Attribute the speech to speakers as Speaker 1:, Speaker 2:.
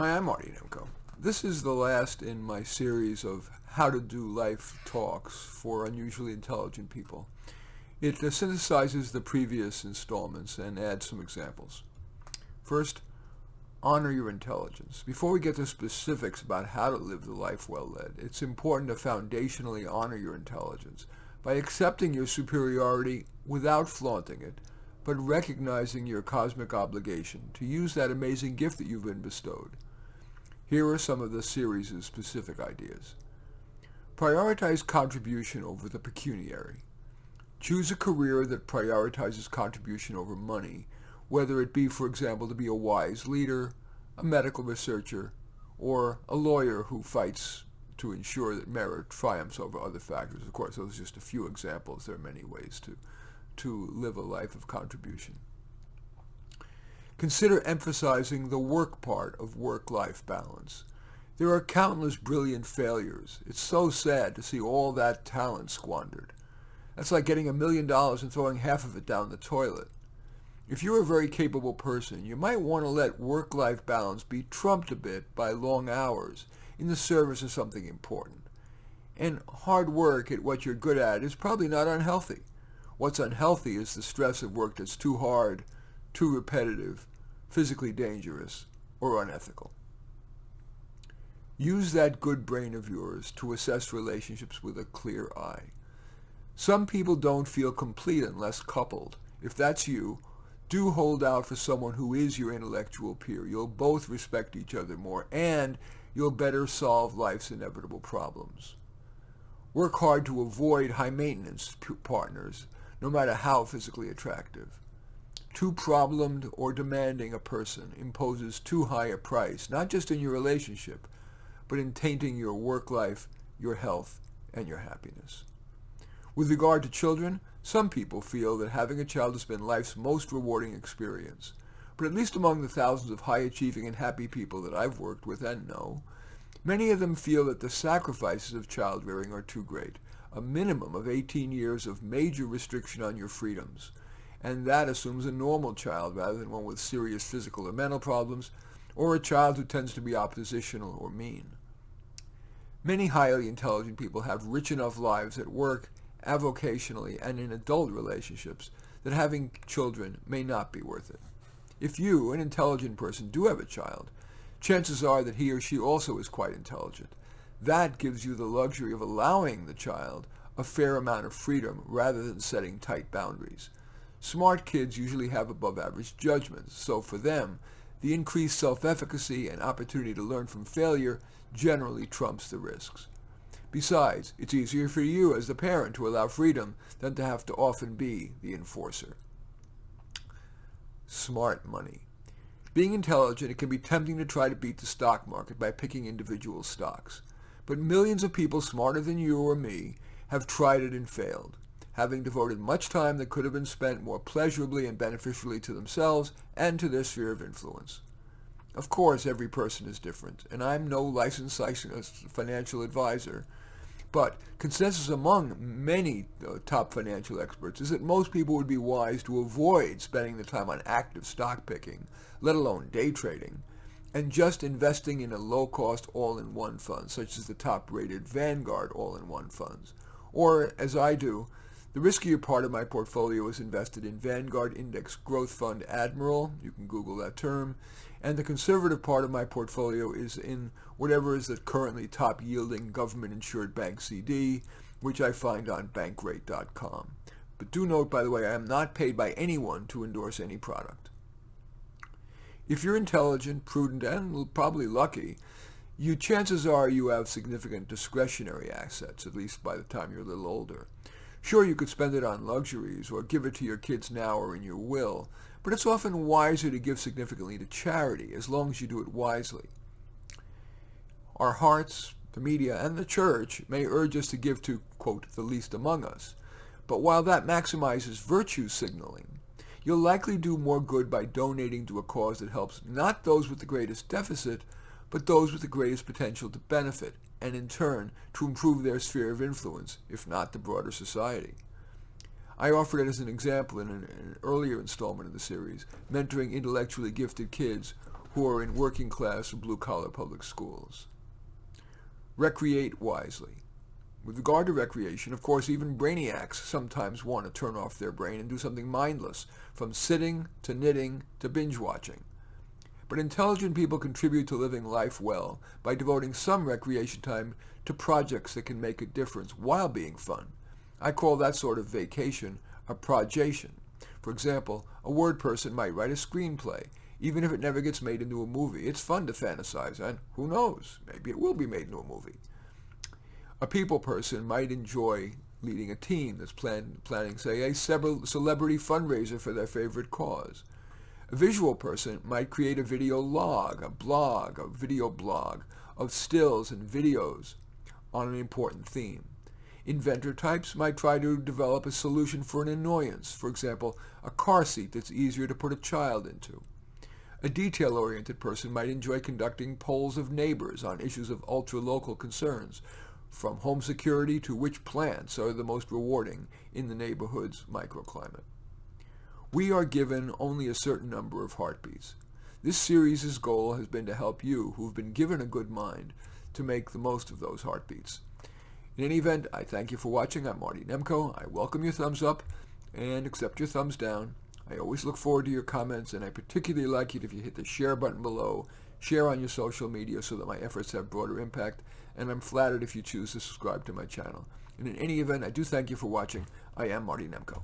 Speaker 1: Hi, I'm Marty Nemko. This is the last in my series of How to Do Life Talks for Unusually Intelligent People. It synthesizes the previous installments and adds some examples. First, honor your intelligence. Before we get to specifics about how to live the life well led, it's important to foundationally honor your intelligence by accepting your superiority without flaunting it, but recognizing your cosmic obligation to use that amazing gift that you've been bestowed. Here are some of the series' specific ideas. Prioritize contribution over the pecuniary. Choose a career that prioritizes contribution over money, whether it be, for example, to be a wise leader, a medical researcher, or a lawyer who fights to ensure that merit triumphs over other factors. Of course, those are just a few examples. There are many ways to live a life of contribution. Consider emphasizing the work part of work-life balance. There are countless brilliant failures. It's so sad to see all that talent squandered. That's like getting $1 million and throwing half of it down the toilet. If you're a very capable person, you might want to let work-life balance be trumped a bit by long hours in the service of something important. And hard work at what you're good at is probably not unhealthy. What's unhealthy is the stress of work that's too hard, too repetitive, physically dangerous, or unethical. Use that good brain of yours to assess relationships with a clear eye. Some people don't feel complete unless coupled. If that's you, do hold out for someone who is your intellectual peer. You'll both respect each other more, and you'll better solve life's inevitable problems. Work hard to avoid high-maintenance partners, no matter how physically attractive. Too problemed or demanding a person imposes too high a price, not just in your relationship, but in tainting your work life, your health, and your happiness. With regard to children, some people feel that having a child has been life's most rewarding experience. But at least among the thousands of high-achieving and happy people that I've worked with and know, many of them feel that the sacrifices of child-rearing are too great, a minimum of 18 years of major restriction on your freedoms. And that assumes a normal child rather than one with serious physical or mental problems, or a child who tends to be oppositional or mean. Many highly intelligent people have rich enough lives at work, avocationally, and in adult relationships that having children may not be worth it. If you, an intelligent person, do have a child, chances are that he or she also is quite intelligent. That gives you the luxury of allowing the child a fair amount of freedom rather than setting tight boundaries. Smart kids usually have above-average judgment, so for them, the increased self-efficacy and opportunity to learn from failure generally trumps the risks. Besides, it's easier for you as the parent to allow freedom than to have to often be the enforcer. Smart money. Being intelligent, it can be tempting to try to beat the stock market by picking individual stocks. But millions of people smarter than you or me have tried it and failed, having devoted much time that could have been spent more pleasurably and beneficially to themselves and to their sphere of influence. Of course, every person is different, and I'm no licensed financial advisor, but consensus among many top financial experts is that most people would be wise to avoid spending the time on active stock picking, let alone day trading, and just investing in a low-cost all-in-one fund, such as the top-rated Vanguard all-in-one funds. Or, as I do, the riskier part of my portfolio is invested in Vanguard Index Growth Fund Admiral, you can Google that term, and the conservative part of my portfolio is in whatever is the currently top-yielding government-insured bank CD, which I find on bankrate.com. But do note, by the way, I am not paid by anyone to endorse any product. If you're intelligent, prudent, and probably lucky, chances are you have significant discretionary assets, at least by the time you're a little older. Sure, you could spend it on luxuries or give it to your kids now or in your will, but it's often wiser to give significantly to charity as long as you do it wisely. Our hearts, the media, and the church may urge us to give to, quote, the least among us, but while that maximizes virtue signaling, you'll likely do more good by donating to a cause that helps not those with the greatest deficit, but those with the greatest potential to benefit, and in turn to improve their sphere of influence, if not the broader society. I offered it as an example in an earlier installment of the series, mentoring intellectually gifted kids who are in working class or blue-collar public schools. Recreate wisely. With regard to recreation, of course, even brainiacs sometimes want to turn off their brain and do something mindless, from sitting to knitting to binge-watching. But intelligent people contribute to living life well by devoting some recreation time to projects that can make a difference while being fun. I call that sort of vacation a projation. For example, a word person might write a screenplay, even if it never gets made into a movie. It's fun to fantasize, and who knows, maybe it will be made into a movie. A people person might enjoy leading a team that's planning, say, a celebrity fundraiser for their favorite cause. A visual person might create a video log, a blog, a video blog of stills and videos on an important theme. Inventor types might try to develop a solution for an annoyance, for example, a car seat that's easier to put a child into. A detail-oriented person might enjoy conducting polls of neighbors on issues of ultra-local concerns, from home security to which plants are the most rewarding in the neighborhood's microclimate. We are given only a certain number of heartbeats. This series' goal has been to help you, who've been given a good mind, to make the most of those heartbeats. In any event, I thank you for watching. I'm Marty Nemko. I welcome your thumbs up and accept your thumbs down. I always look forward to your comments, and I particularly like it if you hit the share button below, share on your social media so that my efforts have broader impact, and I'm flattered if you choose to subscribe to my channel. And in any event, I do thank you for watching. I am Marty Nemko.